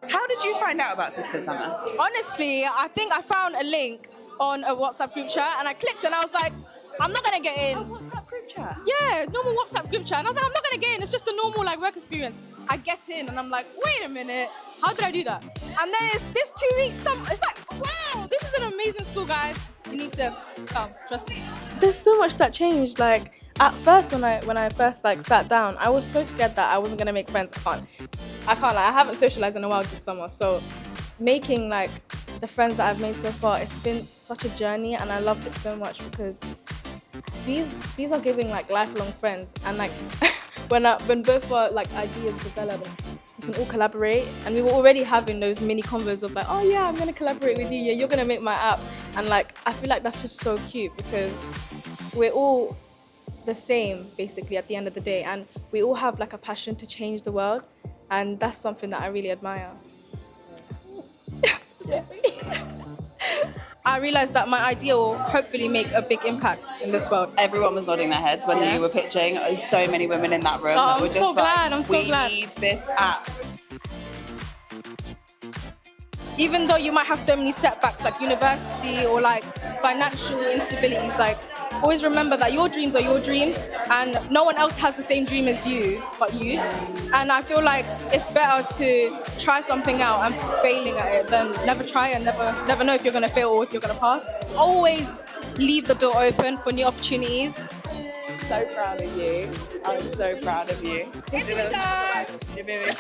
How did you find out about Sisterhood Summer? Honestly, I think I found a link on a WhatsApp group chat and I clicked and I was like, I'm not gonna get in. Oh, WhatsApp group chat? Yeah, normal WhatsApp group chat. And I was like, I'm not gonna get in. It's just a normal like work experience. I get in and I'm like, wait a minute, how did I do that? And then it's this 2 weeks. It's like, wow, this is an amazing school, guys. You need to come. Trust me. There's so much that changed. Like at first, when I first like sat down, I was so scared that I wasn't gonna make friends. I can't. Like, I haven't socialized in a while this summer, so making like the friends that I've made so far, it's been such a journey, and I loved it so much because these are giving like lifelong friends, and like when both our like ideas develop, we can all collaborate, and we were already having those mini convos of like, oh yeah, I'm gonna collaborate with you, yeah, you're gonna make my app, and like I feel like that's just so cute because we're all the same basically at the end of the day, and we all have like a passion to change the world, and that's something that I really admire. I realised that my idea will hopefully make a big impact in this world. Everyone was nodding their heads when you were pitching. There was so many women in that room. Oh, I'm so glad. We need this app. Even though you might have so many setbacks like university or like financial instabilities, like always remember that your dreams are your dreams and no one else has the same dream as you but you. And I feel like it's better to try something out and failing at it than never try and never know if you're going to fail or if you're going to pass. Always leave the door open for new opportunities. So proud of you. I'm so proud of you. It's time. You're moving.